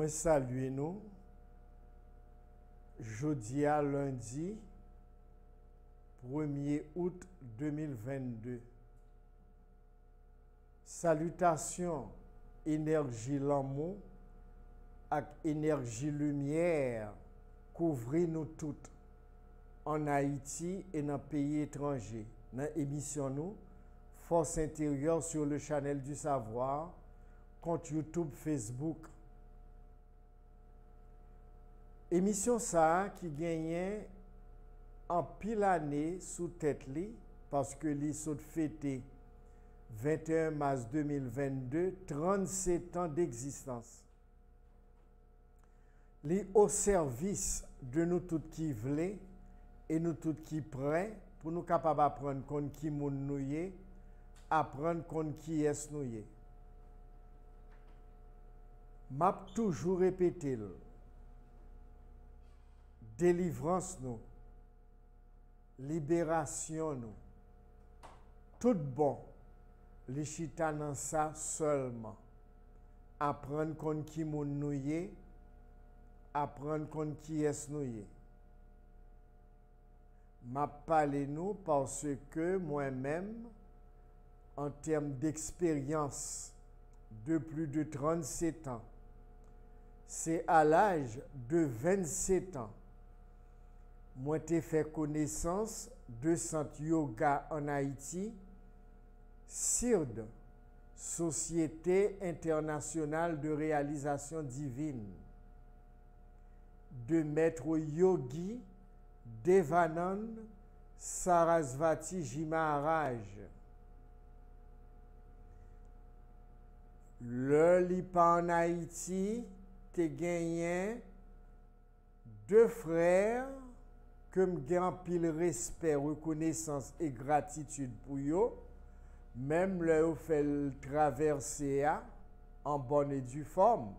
Moi salue nous. Jeudi à lundi 1er août 2022. Salutations énergie l'amour avec énergie lumière couvrir nous toutes en Haïti et dans pays étrangers. Dans l'émission nous Force intérieure sur le channel du savoir, compte YouTube, Facebook. Émission ça qui gagnait en pile année sous tête li parce que li saute fêté 21 mars 2022 37 ans d'existence. Li au service de nous toutes qui voulons et nous toutes qui prêts pour nous capables d'apprendre qu'on qui moun nou yé, apprendre qu'on qui est nou yé. M'a toujours répété délivrance nous, libération nous, tout bon, les chita dans ça seulement. Apprendre qu'on qui moun nou yé, apprendre qu'on qui est nou yé. M'a parlé nous parce que moi-même, en termes d'expérience de plus de 37 ans, c'est à l'âge de 27 ans, moi j'ai fait connaissance de centre yoga en Haïti, SIRD, Société internationale de réalisation divine, de maître yogi Devanand Sarasvati Ji Maharaj. Le lipa en Haïti, te gagné deux frères que m'gen pile respect, reconnaissance et gratitude pour yo, même le fait le traverser en bonne et due forme.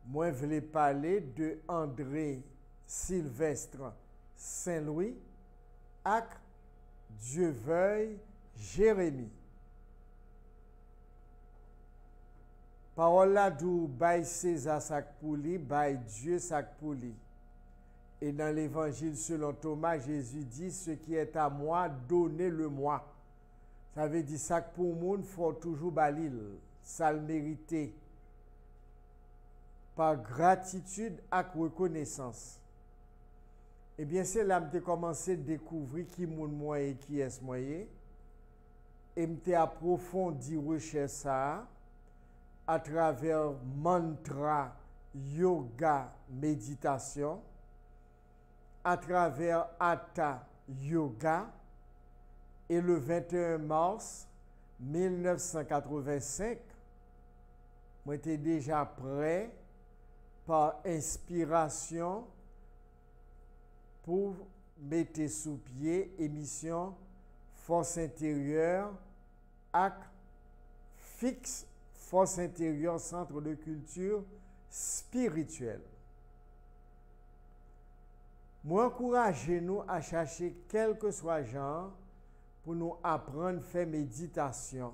Moi, je voulais parler de André Sylvestre Saint-Louis et Dieu veuille Jérémie. Parole là d'où bail César sac pour lui, bail Dieu sac pour lui. Et dans l'évangile selon Thomas, Jésus dit ce qui est à moi, donnez-le-moi. Ça veut dire sac pour monde, faut toujours balil, ça le mériter. Par gratitude et reconnaissance. Eh bien, c'est là que j'ai commencé à découvrir qui moun moi et qui est moi. Et j'ai approfondi recherche ça à travers mantra, yoga, méditation, à travers hatha yoga. Et le 21 mars 1985, moi j'étais déjà prêt par inspiration pour mettre sous pied émission Force intérieure avec fixe Force intérieure centre de culture spirituelle. Moi encouragez nous à chercher quel que soit genre pour nous apprendre à faire méditation.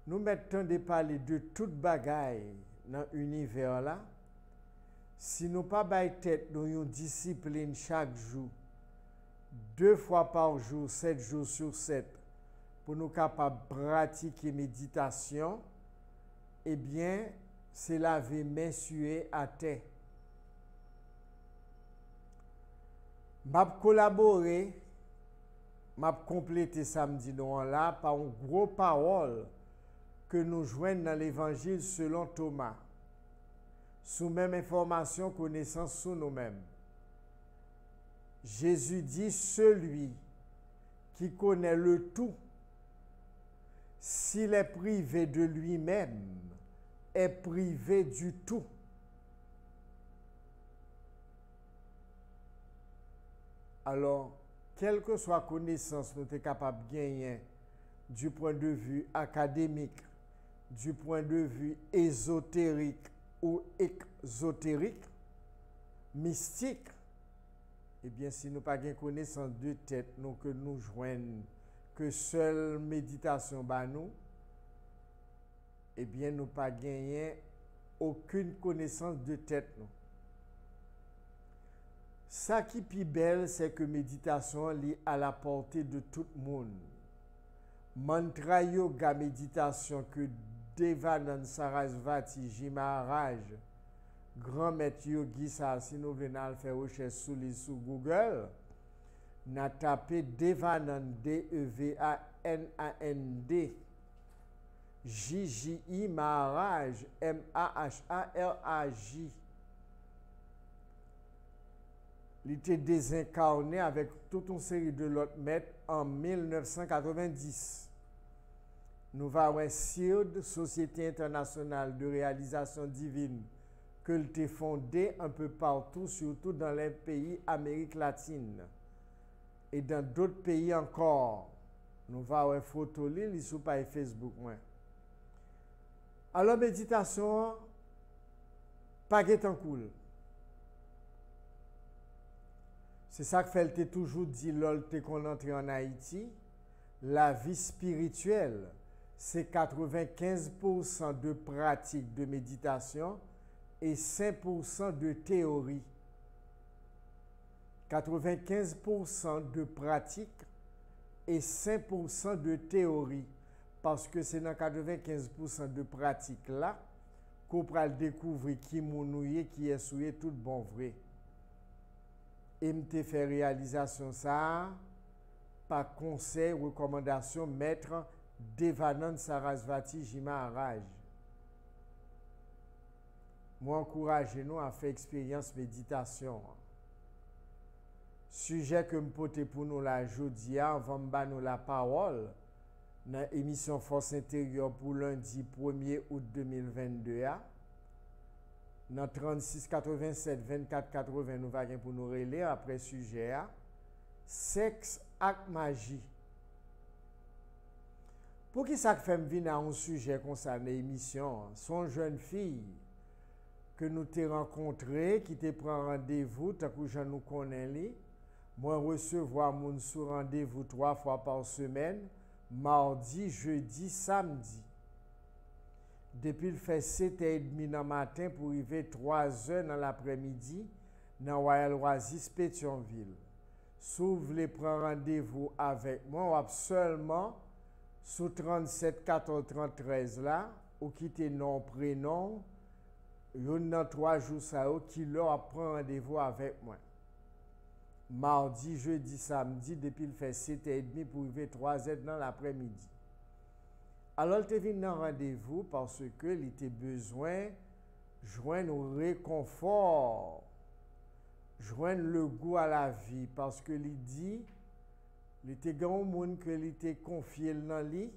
Nous mettons de parler de toute bagaille dans l'univers là. Si nous pas bail tête dans une discipline chaque jour, 2 fois par jour, 7 jours sur 7, pour nous capables de pratiquer méditation, eh bien, c'est laver main suée à terre. M'a collaboré, m'a complété samedi là par une grosse parole que nous joignons dans l'évangile selon Thomas. Sous même information, connaissance sous nous-mêmes. Jésus dit, celui qui connaît le tout, s'il est privé de lui-même, est privé du tout. Alors, quelle que soit connaissance nous sommes capables de gagner du point de vue académique, du point de vue ésotérique ou exotérique, mystique, eh bien, si nous n'avons pas connaissance de tête, nous que nous joignons que seule méditation bah nous, eh bien, nous pas gagné aucune connaissance de tête. Non. Ça qui est plus belle, c'est que méditation est à la portée de tout le monde. Mantra yoga méditation que Devanand Sarasvati Ji Maharaj, grand maître yogi, ça, si nous venons faire recherche sur Google, n'a tapé Devanand, D-E-V-A-N-A-N-D, J-J-I Maharaj, M-A-H-A-R-A-J. Il était désincarné avec toute une série de l'autre maître en 1990. Nous avons CIRD, Société internationale de réalisation divine, que l'était fondée un peu partout, surtout dans les pays d'Amérique latine et dans d'autres pays encore. Nous avons une photo li sur Facebook. Alors, méditation, pas en cool. C'est ça que fait toujours dit lors qu'on entre en Haïti. La vie spirituelle, c'est 95% de pratique de méditation et 5% de théorie. 95% de pratique et 5% de théorie. Parce que c'est dans 95% de pratique là qu'on peut découvrir qui mounouye, qui est souillé tout bon vrai. Et m'te fait réalisation ça par conseil, recommandation, maître Devanand Sarasvati Ji Maharaj. Moi, encouragez-nous à faire expérience méditation. Sujet que me pote pour nous la jeudi, avant de nous la parole, dans l'émission Force intérieure pour lundi 1er août 2022. Dans 36 87 24 80, nous allons pour nous relire après sujet. Sexe et magie. Pour qui ça fait venir à un sujet concernant l'émission, son jeune fille que nous t'ai rencontré, qui te prend rendez-vous, tant que je nous connais, moi recevoir mon sous rendez-vous 3 fois par semaine, mardi, jeudi, samedi. Depuis le fait 7h30 dans le matin pour arriver 3h dans l'après-midi dans Royal Oasis Pétionville. Si vous voulez prendre rendez-vous avec moi, ou seulement sur 37 14 33 là, ou quitter nom, prénom, il y a 3 jours ça, qui leur prend rendez-vous avec moi. Mardi, jeudi, samedi, depuis le fait 7h30 pour arriver 3h dans l'après-midi. Alors, il est venu dans rendez-vous parce qu'il était besoin de joindre le réconfort, joindre le goût à la vie, parce que il dit, il était grand monde que il était confié dans lui,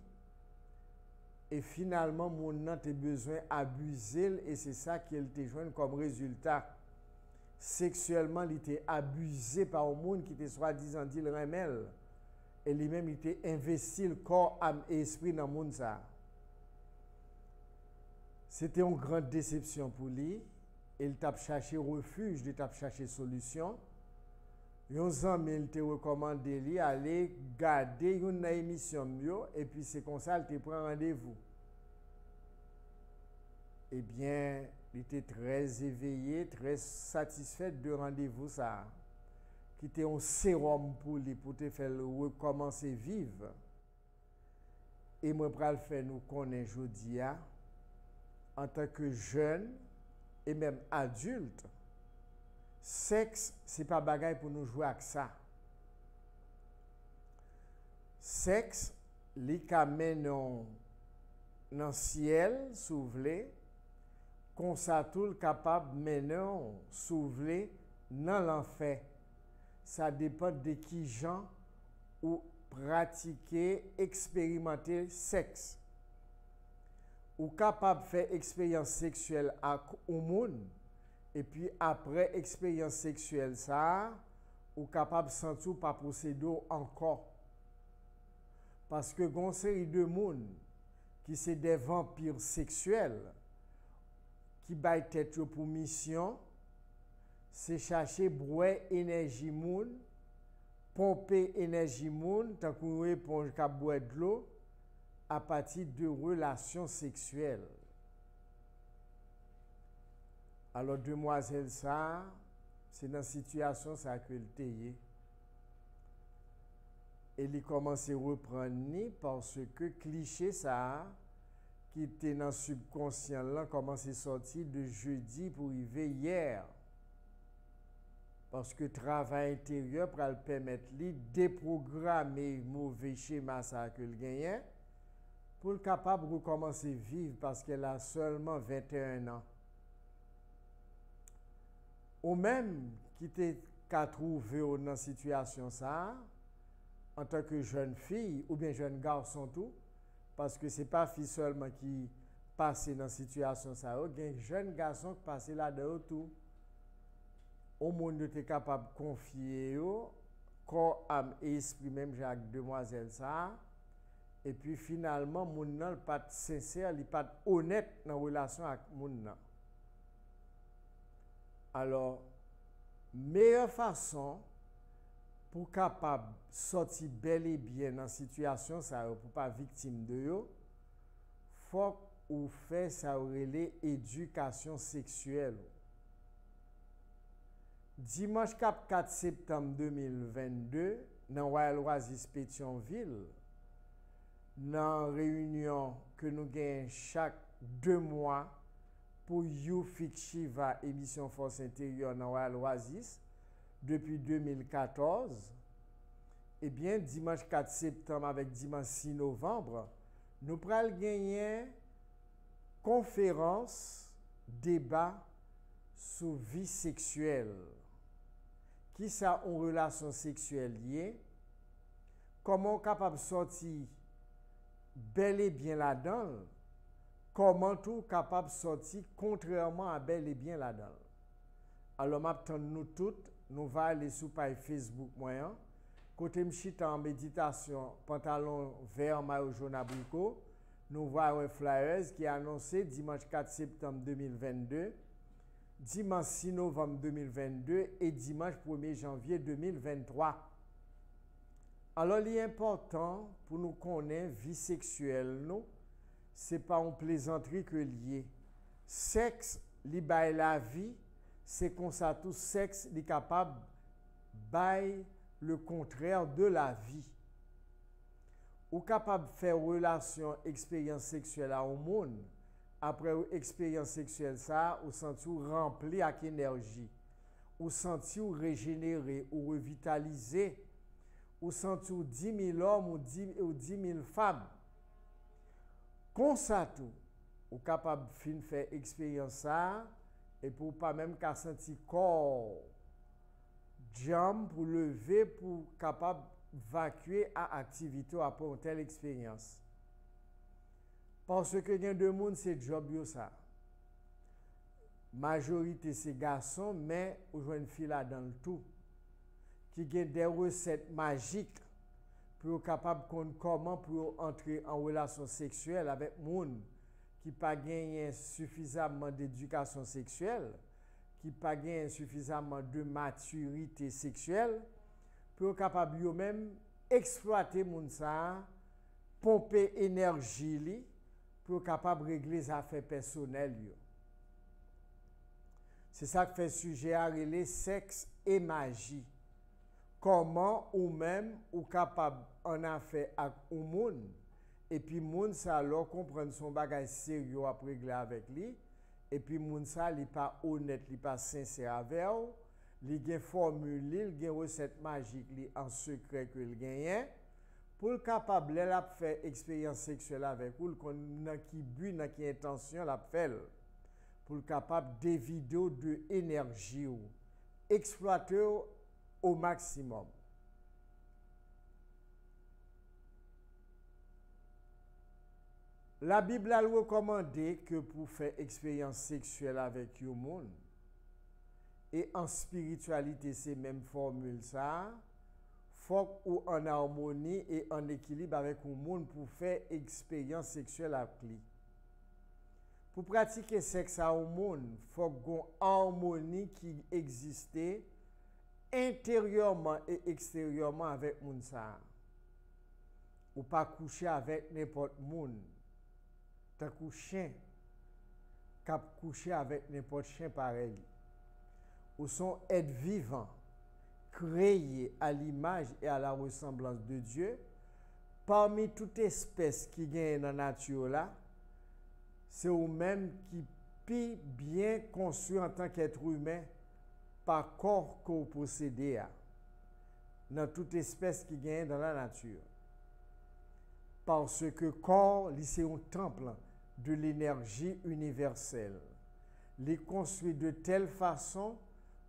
et finalement, mon n'a pas besoin d'abuser, et c'est ça qu'il était joint comme résultat. Sexuellement, il était abusé par un monde qui était soi-disant dit le remède. Et lui-même, il était investi le corps, âme et esprit dans le monde. C'était une grande déception pour lui. Il t'a cherché refuge, il t'a cherché solution. Yon amis, il t'a recommandé lui aller garder une émission et puis c'est comme ça qu'il prend rendez-vous. Eh bien, il était très éveillé, très satisfait de rendez-vous ça. Qui était un sérum pour lui, pour te faire recommencer vivre. Et moi, je vais le faire nous connaître aujourd'hui, en tant que jeune et même adulte. Sexe, ce n'est pas bagaille pour nous jouer avec ça. Sexe, li kamène dans le ciel, s'ouvler, comme ça tout capable mener s'ouvler dans l'enfer. Ça dépend de qui gens ou pratiquer, expérimenter sexe. Ou capable de faire expérience sexuelle avec un monde, et puis après expérience sexuelle, ça, ou capable de sentir pas procéder encore. Parce que une série de monde qui sont des vampires sexuels, qui baillent tête pour mission, c'est chercher brouer énergie moun, pomper énergie moun, tant qu'on éponge qui boit de l'eau, à partir de relations sexuelles. Alors, demoiselle ça, c'est dans situation ça que le teye. Et il commence à reprendre ni parce que cliché ça qui était dans le subconscient là commence à sortir de jeudi pour arriver hier. Parce que le travail intérieur pour le permettre de déprogrammer le mauvais schéma ça que le gagne pour le capable de recommencer à vivre parce qu'elle a seulement 21 ans. Ou même qui t'a trouvé dans cette situation ça, en tant que jeune fille ou bien jeune garçon tout, parce que ce n'est pas fille seulement qui passe dans cette situation ça, il y a un jeune garçon qui passe là-dedans tout. Au monde est capable de confier corps, âme et esprit même Jacques demoiselle ça. Et puis finalement, mon nan pas sincère, il pas honnête dans la relation avec mon nan. Alors, meilleure façon pour capable sortir bel et bien dans la situation ça pour pas victime de yo, faut ou fait ça relé éducation sexuelle. Dimanche 4 septembre 2022 dans Royal Oasis Pétionville, dans réunion que nous gagnons chaque 2 mois pour YouFix Shiva émission Force intérieure dans Royal Oasis depuis 2014. Eh bien, dimanche 4 septembre avec dimanche 6 novembre, nous pourrons gagner conférence, débat sur vie sexuelle. Qui ça en relation sexuelle liée? Comment capable de sortir bel et bien là-dedans? Comment tout capable de sortir contrairement à bel et bien là-dedans? Alors, maintenant, nous toutes, nous allons aller sur page Facebook moyen. Côté m'chita en méditation, pantalon vert, maillot jaune abricot, nous voyons un flyers qui est annoncé dimanche 4 septembre 2022, dimanche 6 novembre 2022 et dimanche 1er janvier 2023. Alors, il est important pour nous connaître vie sexuelle, nous, ce n'est pas une plaisanterie que lié. Sexe, li bail la vie, c'est comme ça tout sexe est capable bail le contraire de la vie. Ou capable de faire relation, expérience sexuelle à un monde, après expérience sexuelle ça, ou sentir rempli avec énergie, ou sentir régénérer, ou revitaliser, ou sentir 10 000 hommes ou 10 000 femmes. Comme ça tout, ou capable de faire expérience ça, et pour pas même qu'à sentir corps, jambes pour lever, pour capable d'évacuer à activité après une telle expérience. Parce que il y a deux monde c'est job yo ça. Majorité c'est garçons, mais ou une fille là dans le tout qui a des recettes magiques pour être capable de comment pour entrer en relation sexuelle avec monde qui pas gagné suffisamment d'éducation sexuelle, qui pas gagné suffisamment de maturité sexuelle pour être capable yo même exploiter monde ça, pomper énergie li pour être capable de régler les affaires personnelles yo. C'est ça que fait sujet à relais sexe et magie. Comment ou même ou capable en affaire avec un monde et puis moun ça alors comprendre son bagage sérieux à régler avec lui et puis moun ça il pas honnête, il pas sincère avec ou, il gen formule, il gen recette magique li en secret que il gagne pour capable la faire expérience sexuelle avec ou dans qui but dans qui intention la faire pour capable des vidéos de énergie ou exploiter au maximum. La Bible a recommandé que pour faire expérience sexuelle avec un monde, et en spiritualité, c'est même formule ça, faut ou en harmonie et en équilibre avec un monde pour faire expérience sexuelle avec lui. Pour pratiquer sexe à un monde, il faut qu'il y ait une harmonie qui existe intérieurement et extérieurement avec moun ça. Ou pas coucher avec n'importe monde. Tant que chien. cap coucher avec n'importe chien pareil. Ou sont êtres vivants, créés à l'image et à la ressemblance de Dieu. Parmi toute espèce qui gagne dans la nature là, c'est vous-même qui pi bien construit en tant qu'être humain par corps que vous possédez dans toute espèce qui gagne dans la nature. Parce que corps, c'est un temple de l'énergie universelle. Les construit de telle façon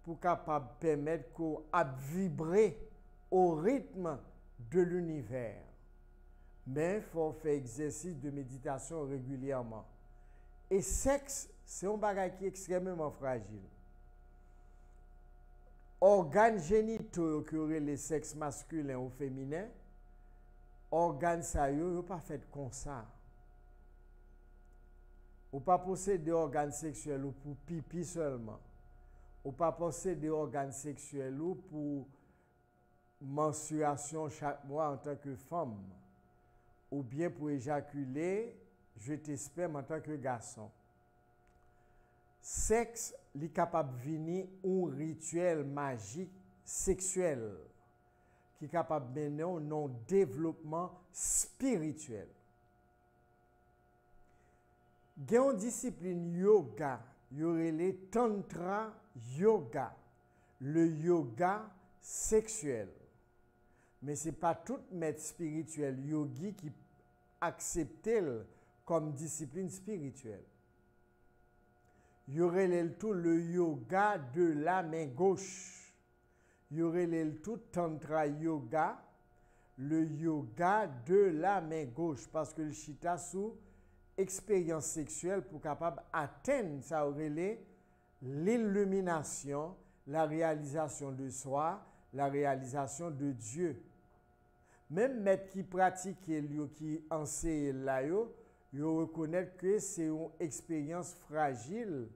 pour capable permettre qu'on vibrer au rythme de l'univers. Mais il faut faire exercice de méditation régulièrement. Et sexe, c'est un bagage qui est extrêmement fragile. Organes génitaux qui auraient les sexes masculins ou féminins, organes ça yo pas fait comme ça. Ou pas posséder organes sexuels ou pour pipi seulement. Ou pas posséder organes sexuels ou pour menstruation chaque mois en tant que femme. Ou bien pour éjaculer, jeter sperme en tant que garçon. Sexe, est capable de venir un rituel magique sexuel qui est capable de mener un développement spirituel. Il y a une discipline yoga, il y aurait le tantra yoga, le yoga sexuel. Mais ce n'est pas tout maître spirituel yogi qui accepte comme discipline spirituelle. Il y aurait le yoga de la main gauche. Il y aurait le tout tantra yoga, le yoga de la main gauche. Parce que le chita sous expérience sexuelle pour capable atteindre ça aurait l'illumination, la réalisation de soi, la réalisation de Dieu. Même maître qui pratique qui enseigne là, il reconnaît que c'est une expérience fragile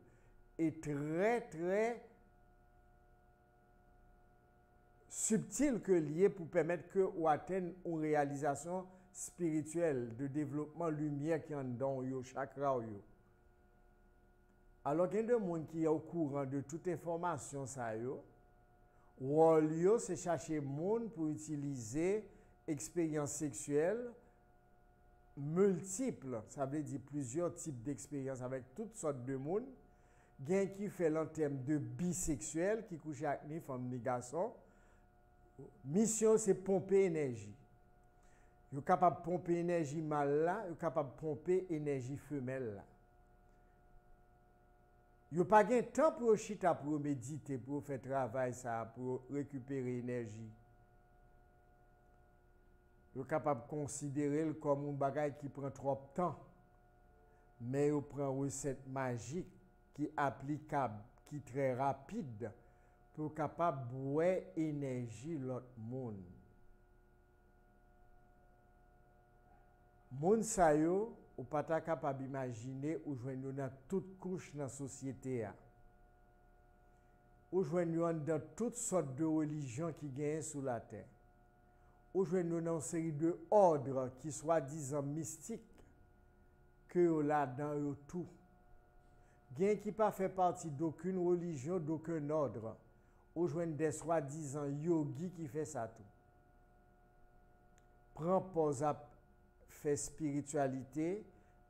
et très, très subtile que liée pour permettre que ou atteindre une réalisation spirituelle de développement lumière qui en dans yo chakra yo. Alors qu'il y a des gens qui sont au courant de toute information ça yo, rôle yo c'est chercher monde pour utiliser expérience sexuelle multiples, ça veut dire plusieurs types d'expériences avec toutes sortes de monde. Gen qui fait en termes de bisexuel, qui couche avec les femmes et garçons. Mission, c'est pomper énergie. Vous êtes capable de pomper énergie mâle là, vous êtes capable de pomper énergie femelle là. Vous n'avez pas de temps pour chita, pour méditer, pour faire travail, ça, pour récupérer énergie. Vous êtes capable de considérer comme un bagage qui prend trop de temps. Mais vous prenez une recette magique qui est applicable, qui est très rapide, pour capable de boire énergie l'autre monde. Moun sa yo, ou pas capable d'imaginer ou joindre dans toute couche dans la société. Ou joindre dans toutes sortes de religions qui gagnent sur la terre. Ou joindre dans une série de ordres qui soi-disant mystiques que là-dedans tout. Gen qui pas fait partie d'aucune religion, d'aucun ordre. Ou joindre des soi-disant yogis qui fait ça tout. Prends pause à faire spiritualité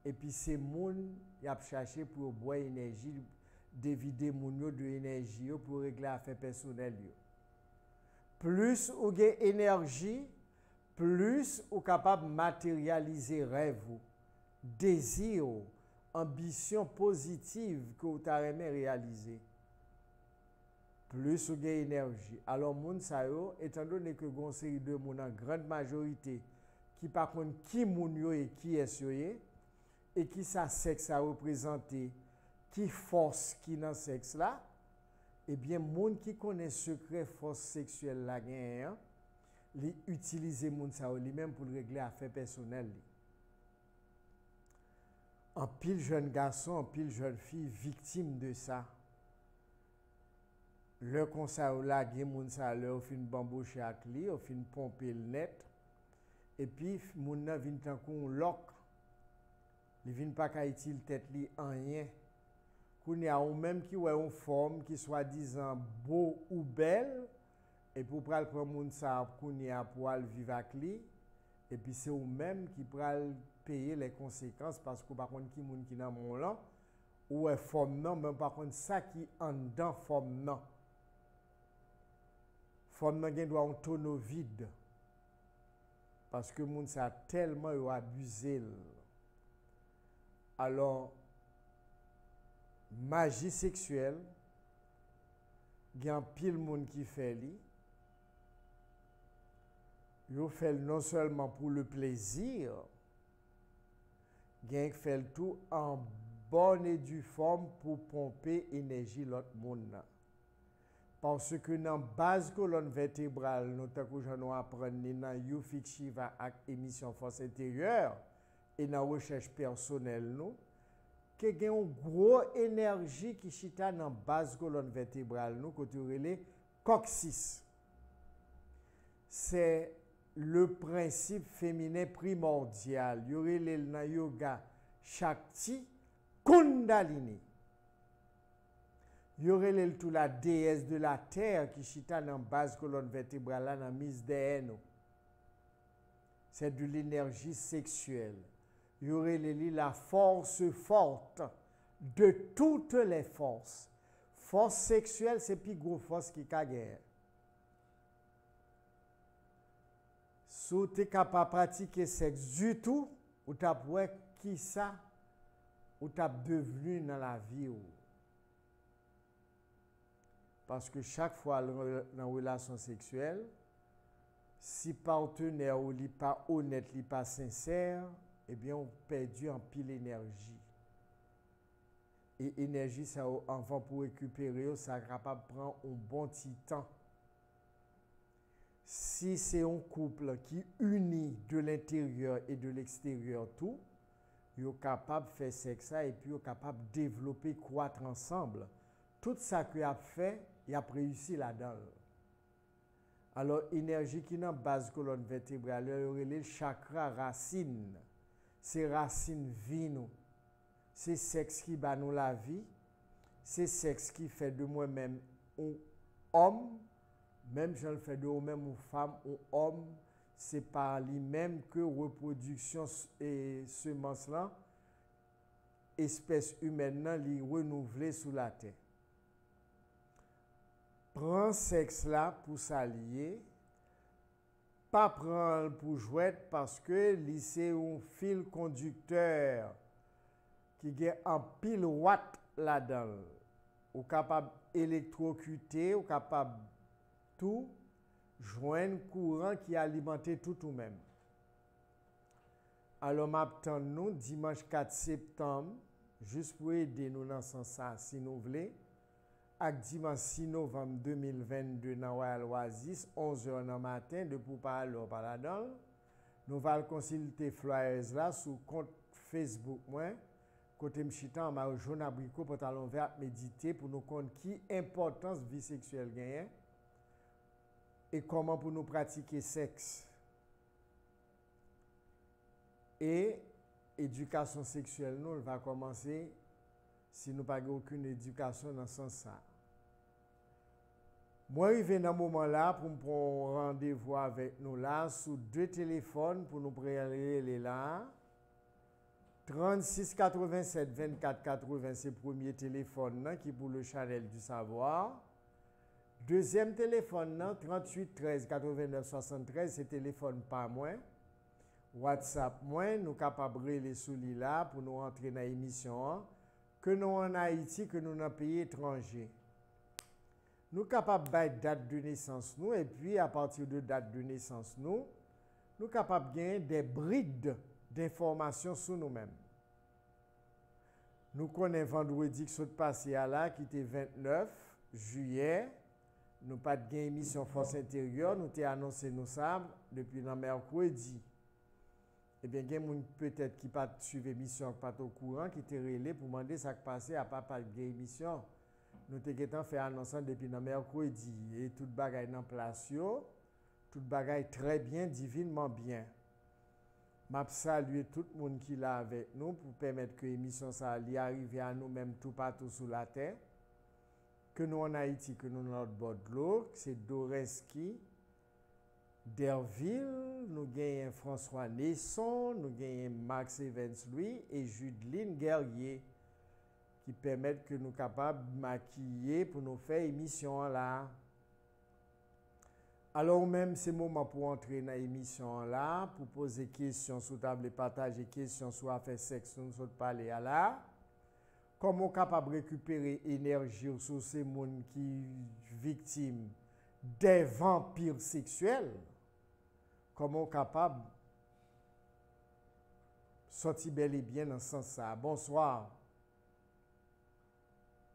et puis c'est moun y a cherché pour boire énergie, dévider moun yo de énergie pour régler affaires personnelles yo. Plus ou gen énergie, plus ou capable matérialiser rêve, désir, ambition positive que vous avez réaliser. Plus ou gen énergie. Alors moun sa yo, étant donné que gon série de moun en grande majorité qui par contre qui moun yo et qui est yo et qui sa sexe a représenté, qui force qui dans sexe là, eh bien moun qui connaît secret force sexuelle la gen, li utiliser moun sa yo lui-même pour régler affaires personnelles. En pile jeune garçon, en pile jeune fille victime de ça. Le conseil là, gen moun sa leur fin bambouche ak li, ou fin pomper le net. Et puis moun nan vin tan kon lock. Li vin pa ka itil tête li en rien. qu'on y a ou même qui ouais une forme qui soi-disant beau ou belle et pour pral prendre moun ça qu'on y a pour aller vivre avec lui et puis c'est ou même qui pral payer les conséquences parce que par contre qui moun qui dans mon là ou est forme non même par contre ça qui en dedans forme non gen doit un tonneau vide parce que moun ça tellement abusé alors magie sexuelle il y a un pile monde qui fait li yo fait non seulement pour le plaisir il fait le tout en bonne et due forme pour pomper énergie l'autre monde parce que dans base colonne vertébrale nous t'avons j'en apprendre dans Yufik Shiva avec émission force intérieure et dans recherche personnelle nous que y a une grosse énergie qui chita dans base colonne vertébrale nous côté relé coccyx c'est le principe féminin primordial y aurait dans yoga Shakti Kundalini y aurait tout la déesse de la terre qui chita dans base colonne vertébrale dans mise derrière nous c'est de l'énergie sexuelle y aurait la force forte de toutes les forces. Force sexuelle, c'est plus gros force qui a guerre. Si tu es capable de pratiquer sexe du tout, ou tu as qui ça, ou tu as devenu dans la vie. Parce que chaque fois dans une relation sexuelle, si partenaire ou n'est pas honnête, n'est pas sincère, eh bien, on perd en pile énergie. Et énergie, ça, avant pour récupérer, ça est capable de prendre un bon petit temps. Si c'est un couple qui unit de l'intérieur et de l'extérieur tout, ils sont capables de faire sexe et puis ils sont capables de développer, croître ensemble. Tout ça qu'il a fait, il a réussi là-dedans. Alors, énergie qui est dans la base colonne vertébrale, il y a le chakra racine. C'est racine vie nous. C'est sexe qui bat nous la vie. C'est sexe qui fait de moi-même un homme. Même si je le fais de moi-même une femme ou homme. C'est par lui-même que reproduction et semence là, espèce humaine là, li renouvelée sous la terre. Prends sexe là pour s'allier. Pas prendre pour jouer parce que c'est un fil conducteur qui a un pile watt là-dedans. Ou capable d'électrocuter, ou capable tout joindre courant qui alimente tout ou même. Alors m'attend nous dimanche 4 septembre juste pour aider nous dans ce sens si nous voulons. Ak dimanche 6 novembre 2022 dans Royal Oasis 11h dans matin de pour parler par là-dedans nous allons consulter flyers là sur compte Facebook moi côté m'chita ma jaune abricot pantalon vert méditer pour nous connaître qui importance vie sexuelle gagne et comment pour nous pratiquer sexe et éducation sexuelle nous va commencer si nous n'avons pas aucune éducation dans ce sens-là. Moi, je vais dans ce moment-là pour me prendre rendez-vous avec nous là, sur 2 téléphones pour nous préparer là. 36 87 24 80, c'est le premier téléphone là, qui est pour le channel du savoir. Deuxième téléphone là, 38 13 89 73, c'est téléphone pas moins. WhatsApp moins, nous sommes capables de les souliers là pour nous entrer dans l'émission. Que nous en Haïti, que nous dans pays étrangers. Nous sommes capables de date de naissance nous et puis à partir de date de naissance nous sommes capables de gagner des brides d'informations sur nous-mêmes. Nous connaissons vendredi qui s'est passé là, qui était 29 juillet. Nous pas de émission force intérieure, nous t'ai annoncé nous ça depuis le mercredi. Eh bien, il y a peut-être qui pas suivre l'émission, pas au courant, qui était relé pour demander ce qui passé à papa de l'émission. Nous avons fait annoncer depuis le mercredi et tout bagaille dans place, tout bagaille très bien, divinement bien. Je salue tout le monde qui est là avec nous pour permettre que l'émission ça arrive à nous-mêmes tout partout sur la terre. Que nous en Haïti, que nous dans notre bord de l'eau, c'est Doreski, Derville, nous gagnons François Nesson, nous gagnons Max Evans Louis et Judeline Guerrier qui permettent que nous soyons capables de maquiller pour nous faire émission là. Alors même c'est le moment pour entrer dans l'émission là, pour poser des questions sur table et partager des questions sur affaires sexe, nous sommes parler à là. Comment capable de récupérer énergie sur ces gens qui sont victimes des vampires sexuels? Comment capable de sortir bel et bien dans ce sens-là? Bonsoir.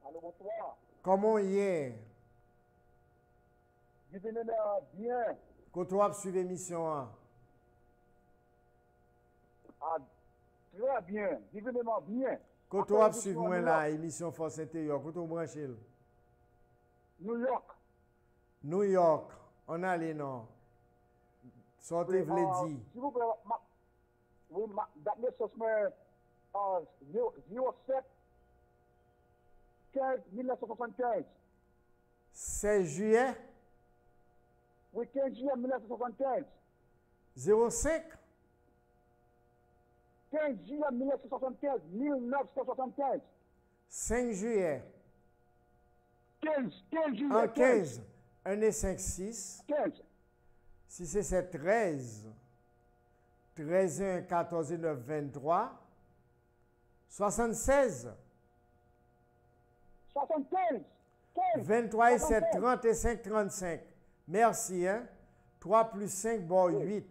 Allô, bonsoir. Comment hier? Je venais bien. Quand tu as suivi l'émission? Ah, très bien. Je venais bien. Quand tu as suivi moi la émission Force Intérieure, quand tu as branché? New York. New York. On a les noms. Sortez, vous l'avez dit. S'il vous plaît, oui, date naissance, 07 15 1975. 16 juillet? Oui, 15 juillet 1975. 05? 15 juillet 1975. 1975. 5 juillet. 15 juillet. En 15. 1 et 5, 6. 15. Si c'est 13. 13 et 1, 14 et 9, 23. 76. 75. 15. 23 et 7, 30 et 5, 35. Merci, hein? 3 plus 5, bon, 8.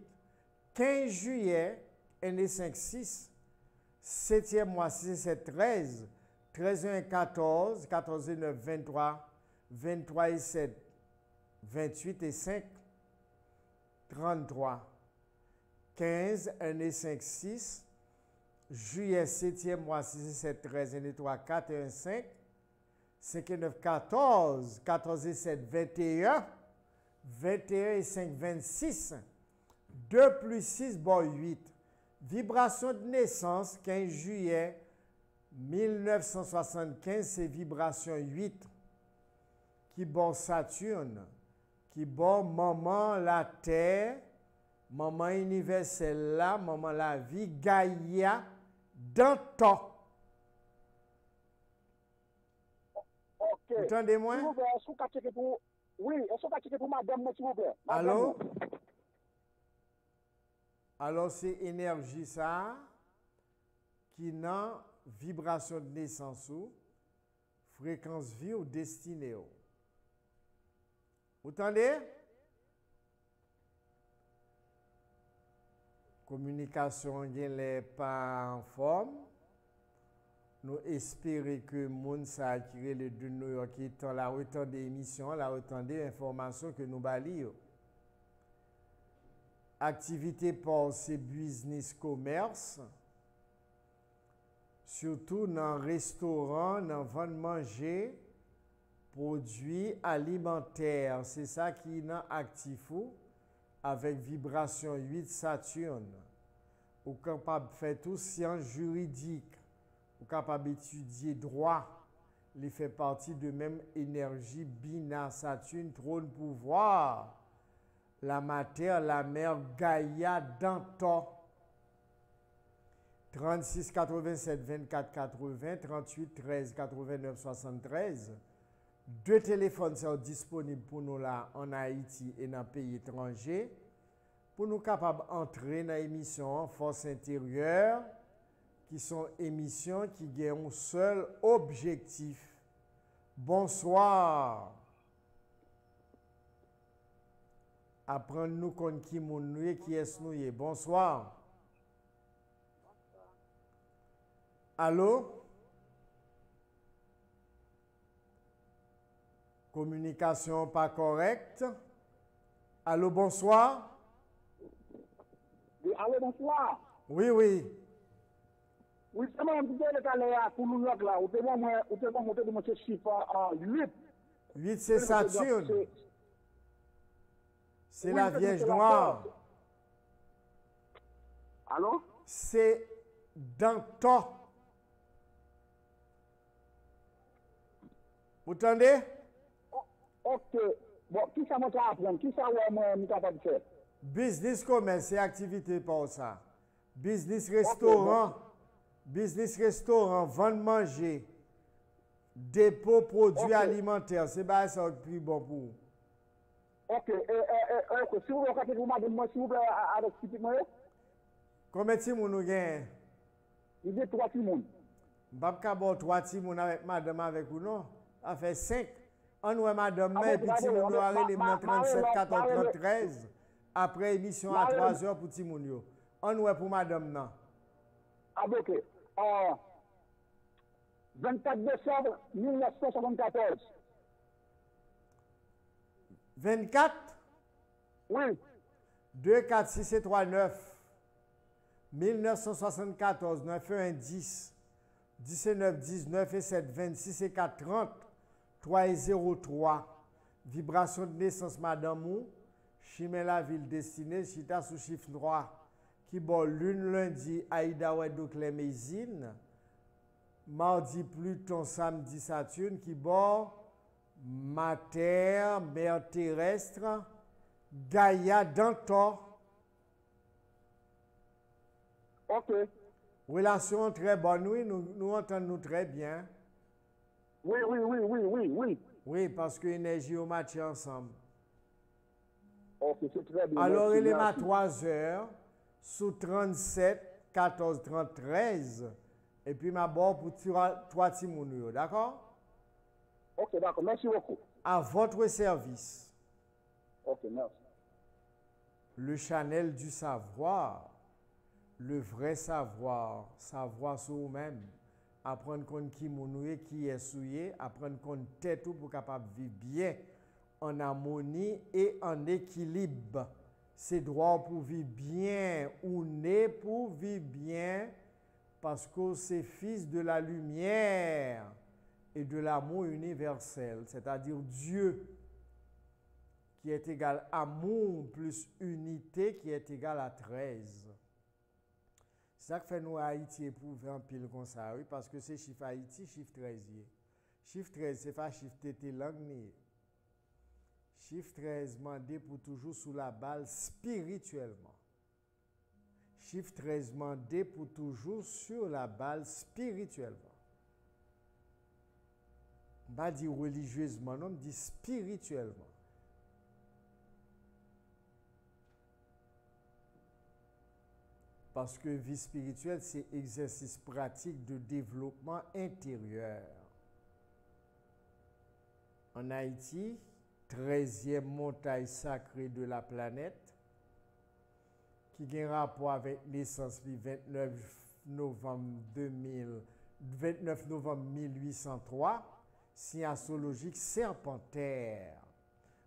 15 juillet, 1 et 5, 6. 7e mois, 6 et 7, 13. 13 et 1, 14. 14 et 9, 23. 23 et 7, 28 et 5, 33. 15, 1 et 5, 6. Juillet, 7e mois, 6 et 7, 13. 1 et 3, 4 et 1, 5. 5 et 9, 14. 14 et 7, 21. 21 et 5, 26. 2 plus 6, bon, 8. Vibration de naissance, 15 juillet 1975, c'est vibration 8. Qui bon Saturne, qui bon maman la terre, maman universelle là, maman la vie, Gaïa, dans le temps. Ok. Entendez-moi? S'il vous plaît, est-ce que vous checker pour... Oui, est-ce que vous checker pour madame, s'il vous plaît? Allô? Alors, c'est énergie ça, qui n'a vibration de naissance ou fréquence vie ou destinée. Vous entendez? Communication n'est pas en forme. Nous espérons que le monde a acquis le de New York qui est la autant d'émissions, la autant d'informations que nous balions. Activité pour ces business commerce, surtout dans le restaurant, dans le vente manger, produits alimentaires. C'est ça qui est actif avec vibration 8 Saturne. Ou capable de faire tout sciences juridiques. Ou capable d'étudier droit. Il fait partie de même énergie binaire Saturne, trône pouvoir. La matière, la mère Gaïa Danton. 36 87 24 80, 38 13 89 73. 2 téléphones sont disponibles pour nous là en Haïti et dans les pays étrangers. Pour nous capables d'entrer dans l'émission Force Intérieure, qui sont émissions qui ont un seul objectif. Bonsoir. Apprendre-nous contre qui nous est, qui est nous. Bonsoir. Allô? Communication pas correcte. Allô, bonsoir. Oui, allô, bonsoir. Oui, oui. Oui, c'est moi, je suis pour New York là. Vous pouvez monter de mon chiffre en 8. 8, c'est Saturne. C'est la Vierge Noire. Allô? C'est Danton. Vous entendez? Ok. Bon, qui ça m'a apprendre? Qui ça ouais, moi, je suis capable de faire? Business commerce, c'est activité pour ça. Business Ok, restaurant. Business restaurant, vendre manger. Dépôt produits Ok. alimentaires. C'est pas ça le plus bon pour vous. Ok. Ok. Si vous voulez, vous m'avez demandé, s'il vous plaît, avec petit moi, Combien de monde nous gagnons? il dit 3 petits monde. Je ne peux pas 3 petits monde avec madame avec vous, non? Ça fait 5. On nous madame, Ah et bon, puis petit monde nous a relé 37, 14, Marie, 13. Après émission à 3 heures pour petit monde. On nous pour madame, non? Ah, ok. 24 décembre 1974. 24, Oui. 2, 4, 6 et 3, 9. 1974, 9, 1, 10. 19, 19 et 7, 26 et 4, 30. 3 et 0, 3. Vibration de naissance, madame ou. Chimé la ville destinée, chita sous chiffre 3. Qui bon lune lundi, Aïda Wedo Clémésine. Mardi Pluton, samedi Saturne. Qui bon Mater, mer terrestre. Gaïa Danton. Ok. Relation très bonne, oui, nous entendons très bien. Oui. Oui, parce que l'énergie au match ensemble. Ok, c'est très bien. Alors, il est à merci. 3 heures, sous 37, 14, 30, 13. Et puis, ma bonne pour 3 timonios, d'accord? Ok, d'accord. Merci beaucoup. À votre service, Ok, merci. le Chanel du savoir, le vrai savoir, savoir sur vous-même, apprendre compte qui monoué, qui est souillé, apprendre compte tête tout pour capable vivre bien, en harmonie et en équilibre. C'est droit pour vivre bien ou né pour vivre bien parce que c'est fils de la lumière et de l'amour universel, c'est-à-dire Dieu qui est égal à amour plus unité qui est égal à 13. C'est ça que fait nous Haïti éprouver un pile comme ça, oui, parce que c'est chiffre Haïti, chiffre 13. Chiffre 13, c'est pas chiffre tété langue. Chiffre 13, mandé pour toujours sous la balle spirituellement. Chiffre 13, mandé pour toujours sur la balle spirituellement. Je ne pas dire religieusement, non, je dis spirituellement. Parce que vie spirituelle, c'est exercice pratique de développement intérieur. En Haïti, 13e montagne sacrée de la planète, qui a un rapport avec naissance le 29 novembre 1803, signe astrologique serpentaire.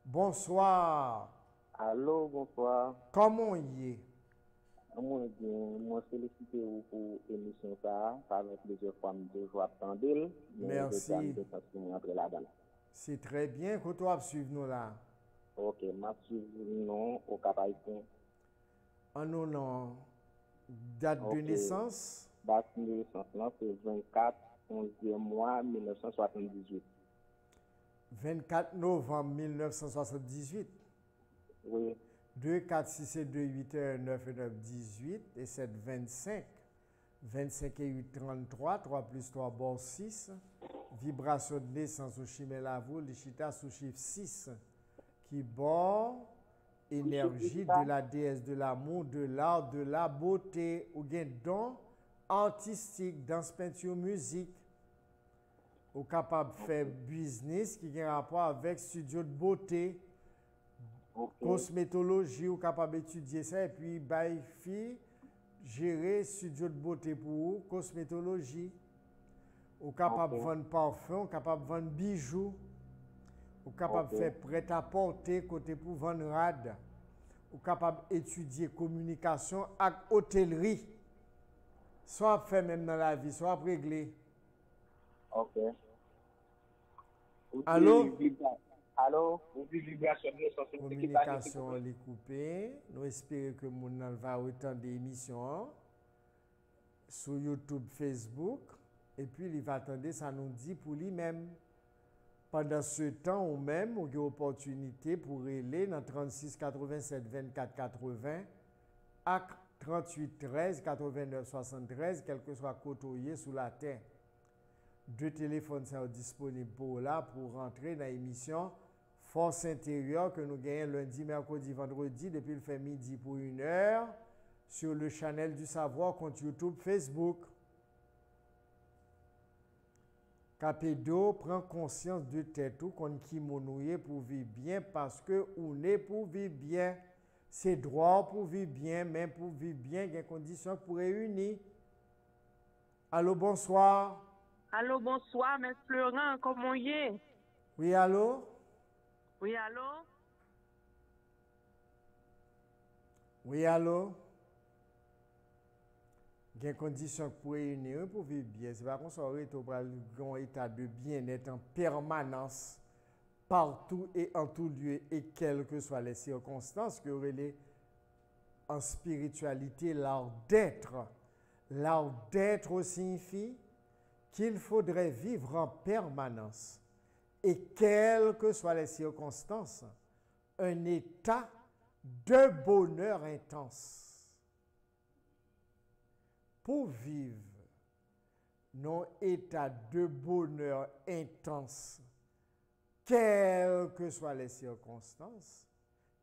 Bonsoir. Allô, bonsoir. Comment y est? Moi, félicité pour l'émission ça. Ça fait plusieurs fois que je attendais. Merci. Là-dedans. C'est très bien que tu as suivi nous là. Ok, ma suivi non au Cap Haïtien. En nous, non. Date de naissance? Date de naissance, là, c'est 24, 11e mois, 1978. 24 novembre 1978. Oui. 2, 4, 6 et 2, 8, 1, 9 et 9, 18 et 7, 25. 25 et 8, 33. 3 plus 3, bon 6. Vibration de naissance au chimé lavou, le chita sous chiffre 6. Qui bon énergie de la déesse de l'amour, de l'art, de la beauté, ou bien don artistique, danse, peinture, musique. Ou capable de faire business qui a un rapport avec studio de beauté. Cosmétologie, ou capable d'étudier ça, et puis, by fille, gérer studio de beauté pour vous, cosmétologie, ou capable de vendre parfum, ou capable de vendre bijoux, ou capable de faire prêt-à-porter, côté pour vendre rad, ou capable d'étudier communication et hôtellerie, soit fait même dans la vie, soit régler. Ok. Allô? Allô? Ou vibration de son Communication est coupée. Nous espérons que mon va autant d'émissions sur YouTube, Facebook. Et puis, il va attendre, ça nous dit pour lui-même. Pendant ce temps, ou même, on a opportunité pour aller dans 36 87 24 80 à 38 13 89 73, quel que soit côté sur la terre. Deux téléphones sont disponibles pour là pour rentrer dans l'émission Force intérieure que nous gagnons lundi, mercredi, vendredi depuis le fait midi pour 1 heure sur le channel du savoir compte YouTube, Facebook. Capédo prend conscience de tête tout qu'on qui monouye pour vivre bien parce que on est pour vivre bien. C'est droit pour vivre bien, mais pour vivre bien, il y a des conditions pour réunir. Allô, bonsoir. Allô, bonsoir, M. Florent, comment y est? Oui, allô? Oui, allô? Oui, allô? Il y a des conditions pour réunir pour vivre bien. C'est pas qu'on soit dans un état de bien-être en permanence, partout et en tout lieu, et quelles que soient les circonstances que relais en spiritualité, l'art d'être. L'art d'être signifie qu'il faudrait vivre en permanence et quelles que soient les circonstances, un état de bonheur intense. Pour vivre non état de bonheur intense, quelles que soient les circonstances,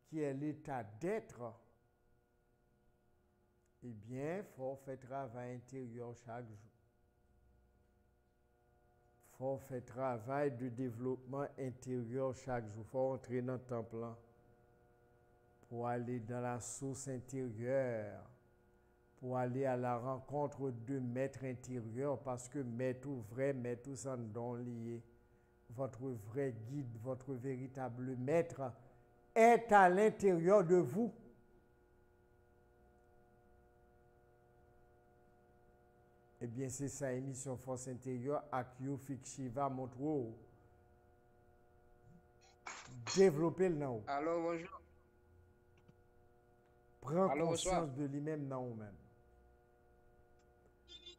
qui est l'état d'être, eh bien, il faut faire travail intérieur chaque jour. Il faut faire travail de développement intérieur chaque jour. Il faut entrer dans le temple pour aller dans la source intérieure, pour aller à la rencontre de maître intérieur, parce que maître vrai, maître sans don lié, votre vrai guide, votre véritable maître est à l'intérieur de vous. Eh bien, c'est ça, émission Force intérieure, Akyo Shiva montre développer le nom. Allô, bonjour. Prends Allô, conscience bonsoir. de lui-même dans vous-même.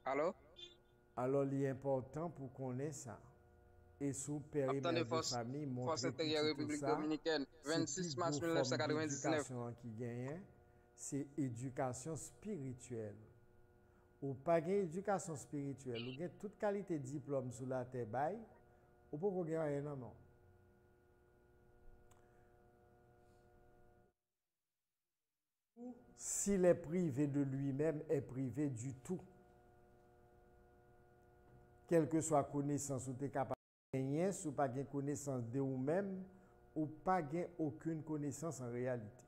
Allô? Alors, il est important pour qu'on ait ça. Et sous périmètre de Force, famille, Force montrer intérieure tout République ça. Dominicaine, 26 mars C'est 1999. l'éducation qui gagne, c'est éducation spirituelle. Ou pas d'éducation spirituelle, ou avez toute qualité de diplôme sur la terre, ou pas qu'on gagne rien, non. S'il est privé de lui-même, est privé du tout. Quelle que soit connaissance ou tu es capable de gagner, si tu n'as pas de connaissance de vous-même, ou pas aucune connaissance en réalité.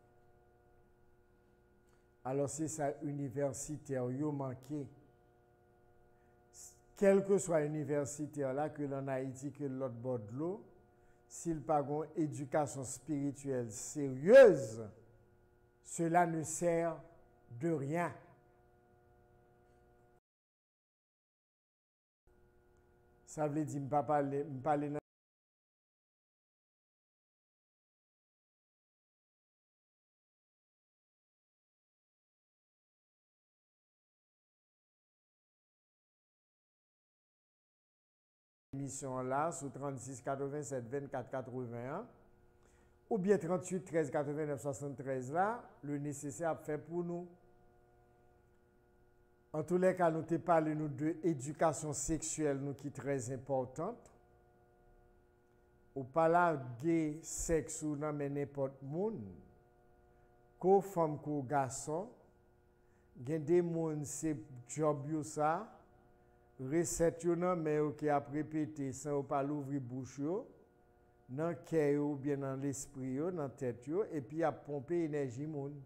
Alors c'est ça, universitaire, il manqué. Quel que soit universitaire là, que l'en Haïti, que l'autre bord de l'eau, s'il n'a pas une éducation spirituelle sérieuse, cela ne sert de rien. Ça veut dire, je ne peux pas parler dans l'émission là, sur 36 87 24 81, ou bien 38 13 89 73 là, le nécessaire à faire pour nous. En tous les cas, nous te parlé de l'éducation sexuelle nous qui est très importante. Ou pas là, gay, sexe ou non, mais n'importe monde. Qu'aux femmes, qu'aux garçons, il y a des gens c'est job yo ça, recette yo non, mais qui a répété sans pas l'ouvrir bouche yo, dans cœur ou bien dans l'esprit yo, dans tête yo, et puis a pomper énergie monde.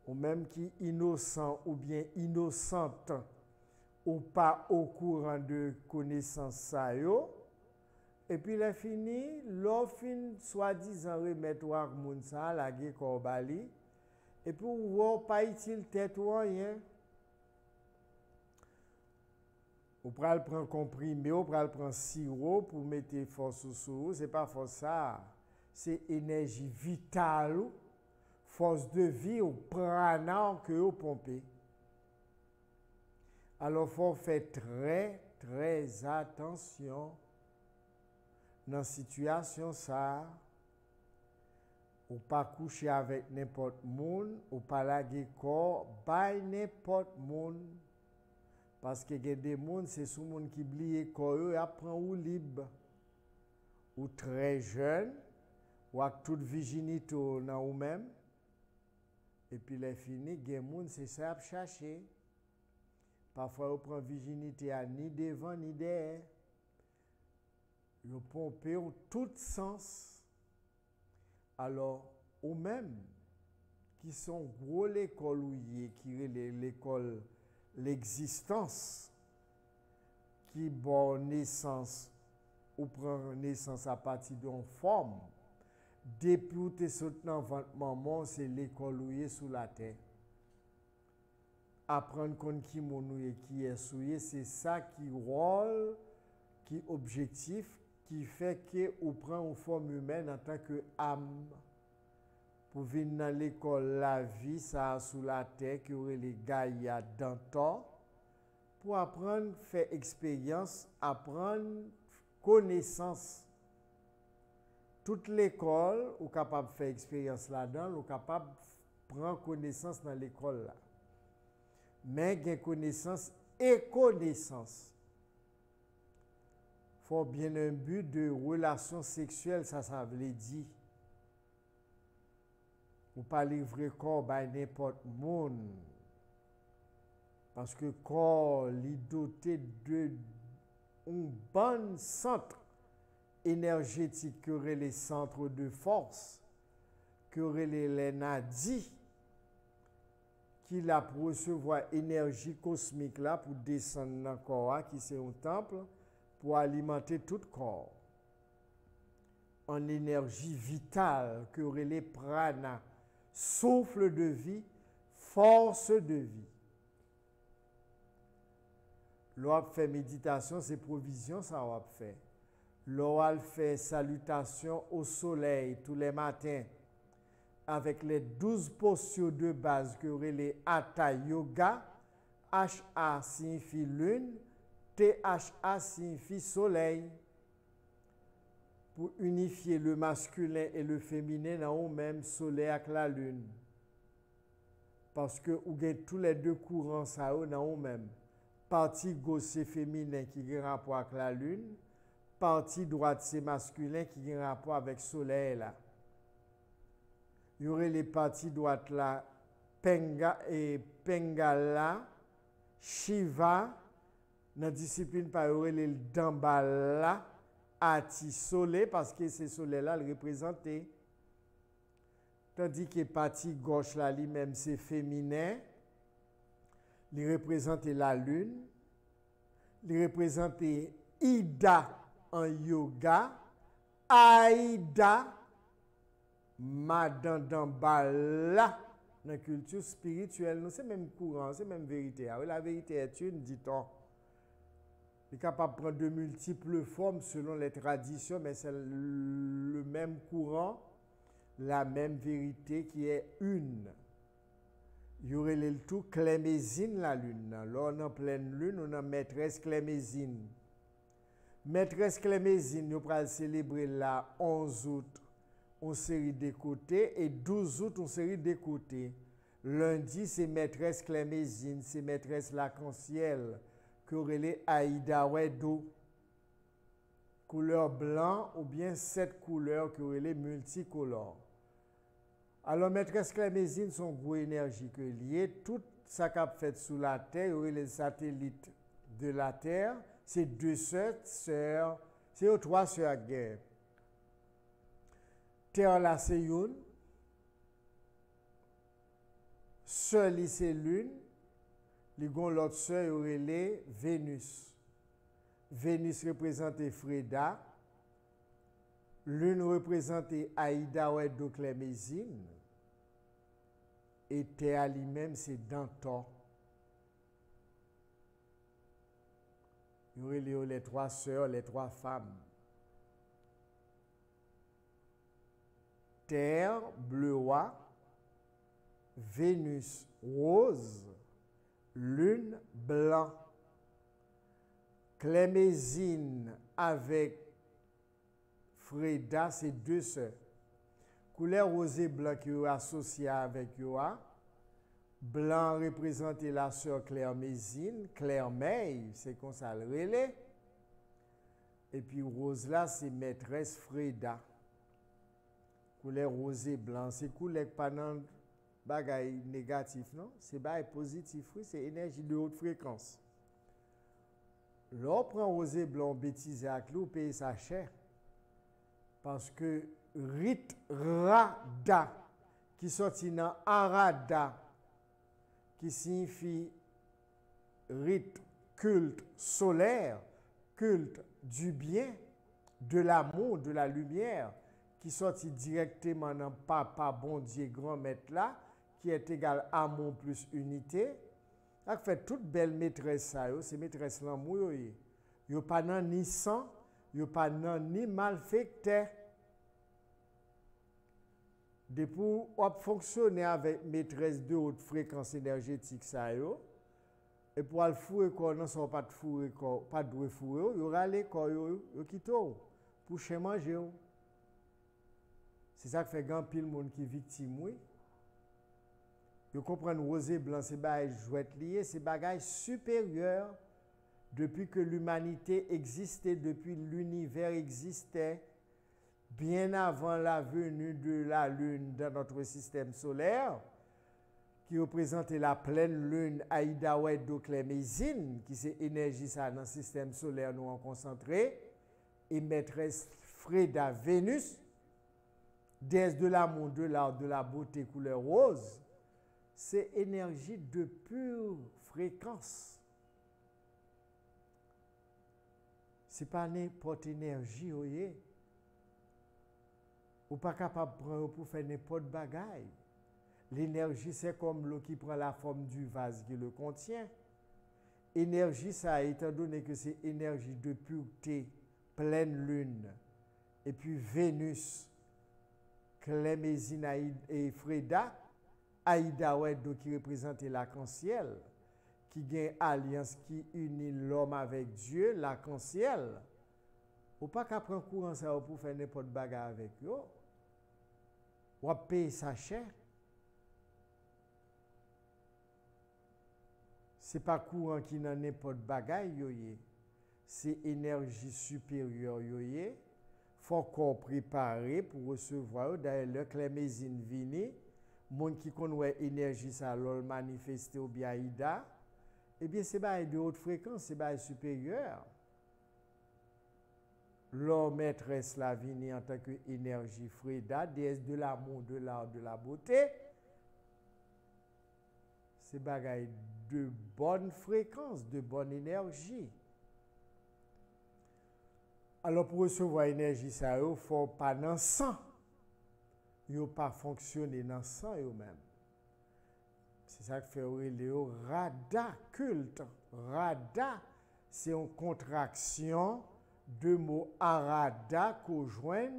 Ou même qui innocent ou bien innocente ou pas au courant de connaissance ça yo, et puis il est fini, l'offre soi-disant remettre ou moun ça la gué korbali, et puis ou pas utile tête ou rien. Ou pral prendre comprimé, ou pral prendre sirop pour mettre force sous, c'est pas force ça. C'est énergie vitale, force de vie ou prana que vous pompez. Alors, il faut faire très attention dans la situation ça. Ou pas coucher avec n'importe monde, ou pas laguer corps, by n'importe monde. Parce que y a des gens, c'est sous monde qui oublie corps et apprend ou libre. Ou très jeune, ou avec toute virginité dans vous-même. Et puis les fini, il y a des gens, c'est ça à chercher. Parfois, on prend virginité à ni devant ni derrière. Vous pompez en tout sens. Alors, ou même, qui sont gros l'école qui est l'école, l'existence, qui bonne naissance, ou prend naissance à partir d'une forme, depuis où tu es sorti dans votre maman, c'est l'école où est sous la terre. Apprendre qu'on qui monouye qui est souillé, c'est ça qui rôle, qui objectif, qui fait que ou prend une forme humaine en tant que âme pour venir dans l'école la vie ça sous la terre qui aurait les Gaïa dans temps pour apprendre faire expérience, apprendre connaissance. Toute l'école ou capable de faire expérience là-dedans, ou capable de prendre connaissance dans l'école là. Mais il y a connaissance et connaissance. Faut bien un but de relation sexuelle, ça veut dire. Ou pas livrer corps à n'importe monde. Parce que corps est doté de un bon centre énergétique que les centres de force, que les nadis, qui a pour recevoir énergie cosmique là pour descendre dans le corps, qui c'est un temple, pour alimenter tout le corps en énergie vitale que les prana, souffle de vie, force de vie. L'on fait méditation, c'est provision, ça on fait. L'on fait salutation au soleil tous les matins avec les 12 postures de base que les Hatha Yoga. HA signifie lune, THA signifie soleil, pour unifier le masculin et le féminin dans le même soleil avec la lune. Parce que vous avez tous les deux courants ça dans le même. Partie gauche c'est féminin qui a rapport avec la lune, partie droite c'est masculin qui a rapport avec le soleil là. Il y aurait les parties droites là, Pengala, Shiva, dans la discipline par les Dambala, Ati Soleil, parce que ces soleils-là le représentent. Tandis que partie gauche là, lui-même, c'est féminin, il représente la lune, il représente Ida en yoga, Aïda, Madame Dambala, dans la culture spirituelle, c'est même courant, c'est même vérité. La vérité est une, dit-on. Il est capable de prendre de multiples formes selon les traditions, mais c'est le même courant, la même vérité qui est une. Il y aurait le tout Clémésine la lune. Là, on est en pleine lune, on a maîtresse Clémésine. Maîtresse Clémésine, nous allons célébrer la 11 août, une série de côtés, et 12 août, une série de côtés. Lundi, c'est maîtresse Clémésine, c'est maîtresse l'arc-en-ciel, que relève Aïda Wedo. Couleur blanc ou bien 7 couleurs que relève multicolores. Alors, maîtresse Clémésine, son gros énergie que lié, tout ça qu'a fait sous la Terre, les satellites de la Terre, c'est 2 sœurs, c'est 3 sœurs guerre. Terre là c'est une, seul c'est lune, l'autre sœur aurait Vénus. Vénus représente Freda, lune représente Aïda ou Clémésine, et Terre lui-même c'est Danton. Il y aurait les 3 sœurs, les 3 femmes. Terre, bleuat, Vénus, rose, Lune, blanc. Clémésine avec Freda, c'est 2 sœurs. Couleur rosé blanc qui est associé avec Yoa. Blanc représente la sœur Clémésine. Clermeille, c'est comme ça le relais. Et puis rose là, c'est maîtresse Freda. Couleur rosé blanc, c'est couleur pas dans bagaille négatif, non? C'est bagaille positif, oui, c'est énergie de haute fréquence. L'on prend rosé blanc, bêtise avec l'eau, paye sa chair. Parce que Rit Rada, qui sortit dans Arada, qui signifie rite, culte solaire, culte du bien, de l'amour, de la lumière, qui sortit directement dans Papa, bon Dieu, grand maître là, qui est égal amour plus unité. Ça fait toute belle maîtresse ça, c'est maîtresse l'amour. Yo pas nan ni sang, yo pas nan ni malfecteur. Depuis on fonctionner avec maîtresse de haute fréquence énergétique ça yo, et pour aller fourrer quoi non ça pas de fourrer quoi, pas de fourrer, yo rale quoi yo quito pour chez manger. C'est ça qui fait grand pile monde qui victime oui. Vous comprenez, rosé blanc, c'est bagage jouette lié, c'est bagage supérieur depuis que l'humanité existait, depuis l'univers existait, bien avant la venue de la Lune dans notre système solaire, qui représentait la pleine Lune Aïda Wedo Clémésine, qui c'est énergie ça dans le système solaire nous en concentré, et maîtresse Freda Vénus, déesse de l'amour, de l'art, de la beauté couleur rose. C'est énergie de pure fréquence. Ce n'est pas n'importe énergie, voyez. Ou pas capable de prendre pour faire n'importe bagaille. L'énergie, c'est comme l'eau qui prend la forme du vase qui le contient. Énergie, ça, étant donné que c'est énergie de pureté, pleine lune, et puis Vénus, Clémésine et Freda, Aïda Wedo qui représente l'arc-en-ciel, qui gagne alliance qui unit l'homme avec Dieu, l'arc-en-ciel. Ou pas qu'à prendre courant ça pour faire n'importe bagarre avec eux. Ou payer sa chair. C'est pas courant qui n'a n'importe bagarre yoye. C'est énergie supérieure yoye. Faut qu'on prépare pour recevoir d'ailleurs le Clémésine vini. Monde qui connaît énergie ça lol manifester ou bien Aïda, eh bien c'est pas de haute fréquence, c'est pas supérieur. L'homme maîtresse la vini en tant que énergie Freda, déesse de l'amour, de l'art, de la beauté. C'est bagaille de bonne fréquence, de bonne énergie. Alors pour recevoir énergie ça, il faut pas dans sang. Ils n'ont pas fonctionné dans ça eux-mêmes. C'est ça que fait le Rada culte. Rada, c'est une contraction de mots Arada qu'on joint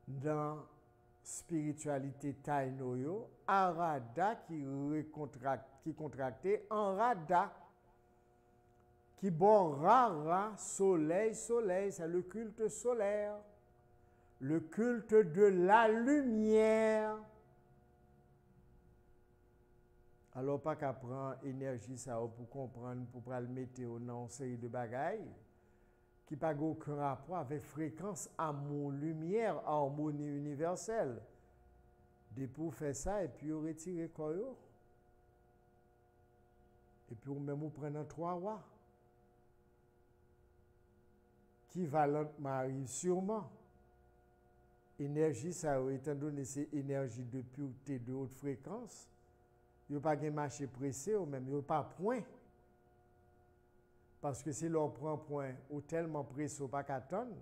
dans spiritualité Tainoyo. Arada qui contracté en Rada. Qui bon Rara, soleil, soleil, c'est le culte solaire. Le culte de la lumière. Alors, pas qu'à prendre énergie ça pour comprendre, pour pas le mettre dans une série de bagailles qui n'a aucun rapport avec fréquence, amour, lumière, harmonie universelle. De pour faire ça et puis retirer quoi. Et puis même vous prenez 3 rois. Qui valentement arrive sûrement. Énergie, ça, étant donné c'est énergie de pureté de haute fréquence, il n'y a pas de marché pressé ou même il n'y a pas point. Parce que si l'on prend point ou tellement pressé ou pas qu'à tonne,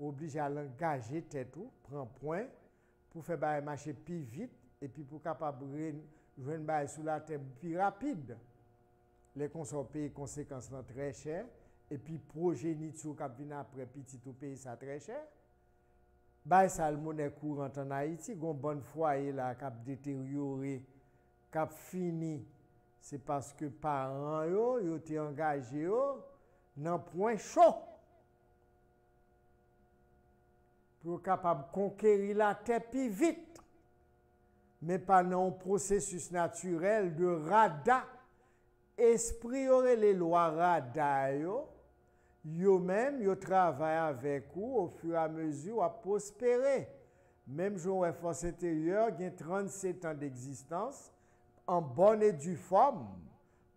obligé à l'engager tête ou prend point pour faire un marché plus vite et puis pour capable de jouer sous la terre plus rapide. Les consommateurs payent conséquences très chères et puis progéniture qui vient après petit tout pays ça très cher. Bah ça le monnaie courante en Haïti, gon bonne foyer là qui a détérioré, qui a fini. C'est parce que parents yo été engagés dans point chaud. Pour capable conquérir la terre plus vite. Mais pas dans un processus naturel de rada. Esprit aurait les lois rada yo même yo travaille avec vous au fur et à mesure à prospérer. Même jour force intérieure gain 37 ans d'existence en bonne et due forme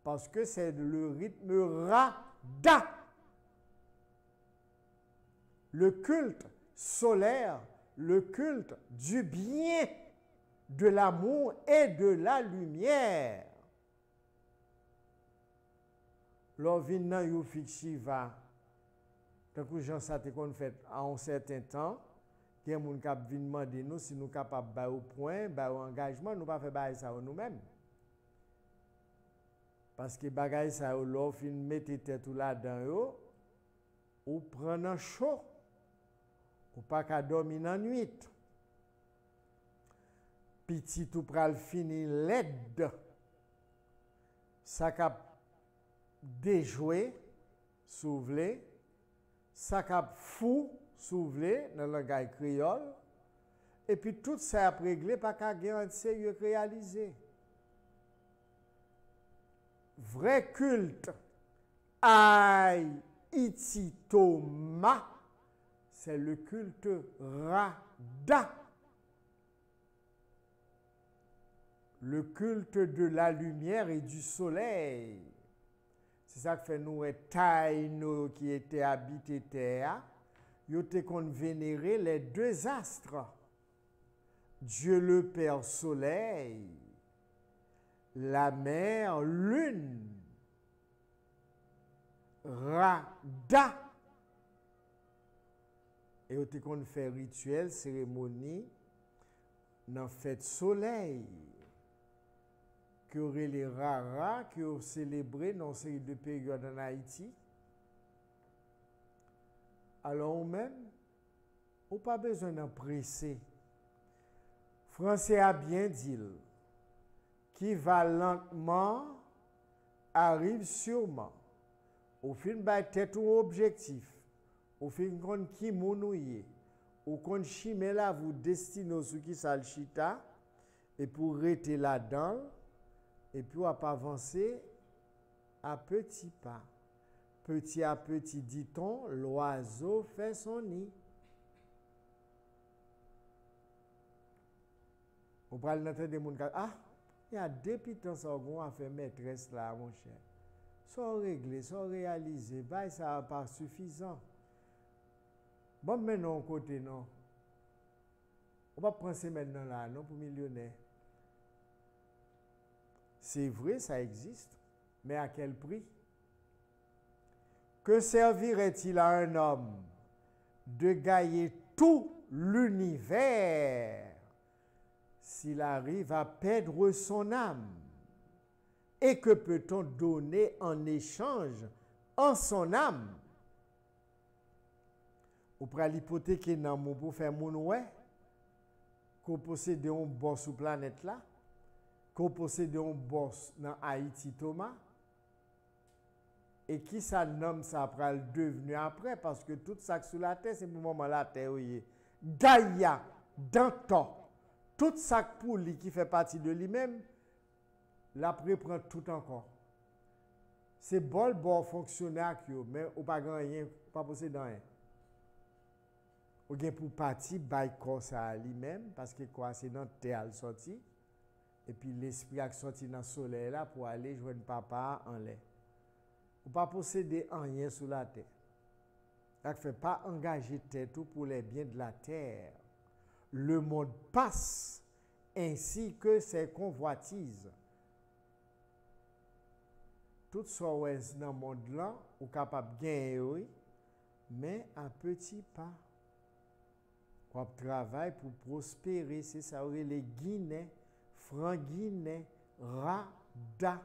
parce que c'est le rythme rada. Le culte solaire, le culte du bien, de l'amour et de la lumière. L'on vient dans Youfik Shiva, tant que Jean Sate qu'on fait à un certain temps, il y a des gens qui viennent demander nous si nous sommes capables de au point, de engagement, nous ne pouvons pas faire ça nous-mêmes. Parce que bagay ça l'on fin mettre tête là-dedans, ou prendre un chaud, ou pas qu'à dormir en nuit. Petit tout pral fini l'aide, ça cap déjoué, souvlé, ça cap fou, souvlé dans le langage créole, et puis tout ça a réglé pas qu'à garantir sérieux réalisé. Vrai culte, aïe, iti, Thomas, c'est le culte Rada. Le culte de la lumière et du soleil. C'est ça que fait nous taille qui étaient habités terre. Ils étaient qu'on vénérer les deux astres. Dieu le Père Soleil, la Mère Lune, Rada. Et ils étaient qu'on fait rituel, cérémonie dans fête soleil. Que aurait les raras qui ont célébré dans ces deux périodes en Haïti. Alors, même, on n'a pas besoin d'en presser. Français a bien dit, qui va lentement arrive sûrement. Au fin de tête ou objectif, au fin de qui mounouye, au compte chimé là, vous destinez ce qui s'alchita, et pour rester là-dedans, et puis on va avancer à petits pas. Petit à petit, dit-on, l'oiseau fait son nid. On parle d'entendre des gens qui disent, ah, il y a des pitons qui a fait maîtresse là, mon cher. Soit réglé, soit réalisé, bah, ça n'est pas suffisant. Bon, maintenant, côté, non. On va penser maintenant là, non, pour millionnaire. C'est vrai, ça existe, mais à quel prix? Que servirait-il à un homme de gagner tout l'univers s'il arrive à perdre son âme? Et que peut-on donner en échange en son âme? Ou pour l'hypothèque dans mon pour faire mon ouais, qu'on possède un bon sous planète là, qu'on possède un boss dans Haïti Thomas, et qui ça nomme ça après le devenu après, parce que tout ça sur la terre, c'est pour le moment la terre, oui. Gaïa, Danton, tout ça pour lui qui fait partie de lui-même, l'après prend tout encore. C'est bon fonctionnaire, mais on pas rien, pas posséder rien. Ou bien pour partir, by ça à lui-même, parce que quoi, c'est dans la terre sorti. Et puis l'esprit a sorti dans le soleil là pour aller joindre papa en l'air. Ou pas posséder rien sur la terre. Ça ne fait pas engager tête pour les biens de la terre. Le monde passe ainsi que ses convoitises. Tout ça dans le monde là, ou capable de gagner, mais à petits pas. On travaille pour prospérer, c'est ça, les Guinéens. Franguinet, Rada.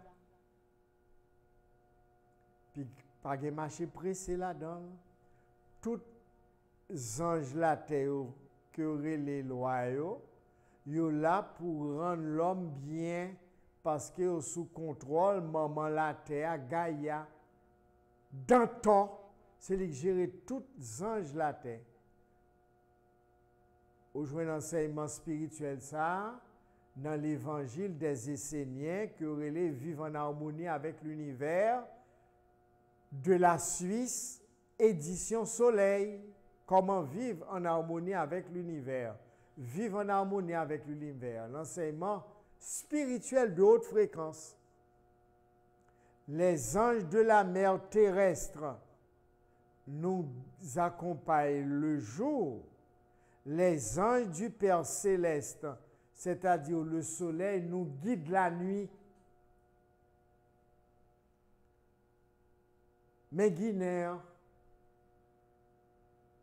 Puis Pas de marché pressé là-dedans. Tout anges la terre que les lois yo là pour rendre l'homme bien parce que sous contrôle maman la terre Gaïa dans temps c'est lui qui gère tout anges la terre. Au joint d'enseignement spirituel ça dans l'évangile des Esséniens que relais vivent en harmonie avec l'univers de la Suisse édition Soleil. Comment vivre en harmonie avec l'univers. Vivre en harmonie avec l'univers. L'enseignement spirituel de haute fréquence. Les anges de la mer terrestre nous accompagnent le jour. Les anges du Père céleste, c'est-à-dire le soleil, nous guident la nuit. Mes Guinéens,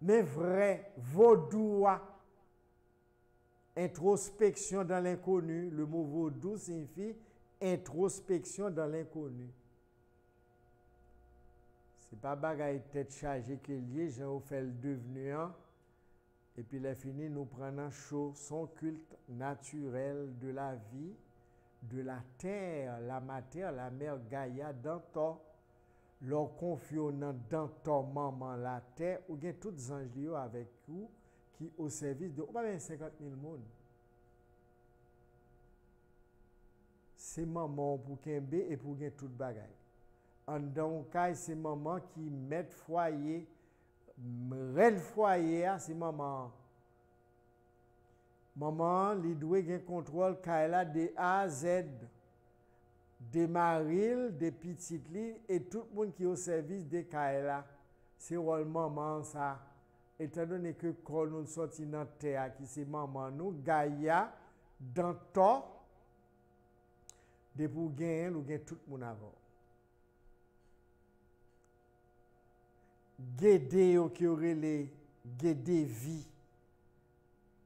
mais vrai, vaudoua, introspection dans l'inconnu. Le mot vaudou signifie introspection dans l'inconnu. C'est pas bagaille tête chargée que lié, j'ai fait le devenu un. Et puis les fini, nous prenons chaud, son culte naturel de la vie, de la terre, la matière, la mère Gaïa, dans ton. Leur confiant dans ton maman la terre, ou bien tous les anges avec vous qui au service de 50 000 monde. C'est maman pour Kembe et pour gagner tout bagaille. En dans cas, c'est maman qui met foyer, le foyer, c'est maman. Maman, li doit gagner contrôle Kaila de A à Z. Des marils, des petites lits et tout le monde qui est au service de Kaila. C'est rôle maman ça. Étant donné que quand nous sortis dans la terre, qui c'est maman nous, Gaïa, dans tout, de pour gagner, nous gagnons tout le monde avant. Guédé qui aurait les guédé vie.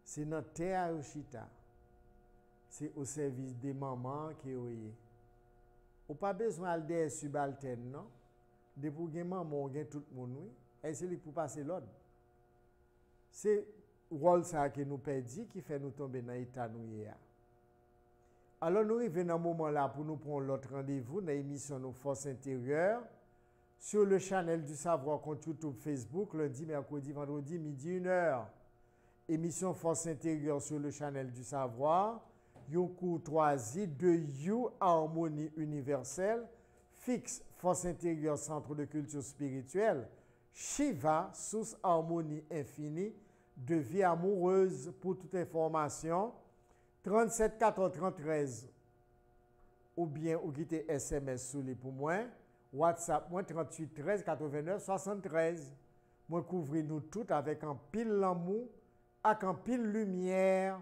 C'est notre terre Chita. C'est au service des mamans qui est. Ou pas besoin d'aller subalterne, non? De pour gagner maman, on gagne tout le monde, oui. Et c'est lui pour passer l'ordre. C'est le rôle ça que nous perdons qui fait nous tomber dans l'état nous hier. Alors nous arrivons dans un moment là pour nous prendre l'autre rendez-vous dans l'émission Nos Forces Intérieures sur le channel du Savoir compte YouTube, Facebook, lundi, mercredi, vendredi, midi, 1h. Émission Force Intérieure sur le channel du Savoir. Yon courtoisie de You Harmonie Universelle, Fixe Force Intérieure Centre de Culture Spirituelle, Shiva Source Harmonie Infinie, de vie amoureuse. Pour toute information, 37 14 13 ou bien ou quitter SMS sous les pour moi, WhatsApp moi 38 13 89 73. Moi couvrir nous tout avec un pile l'amour, avec un pile lumière.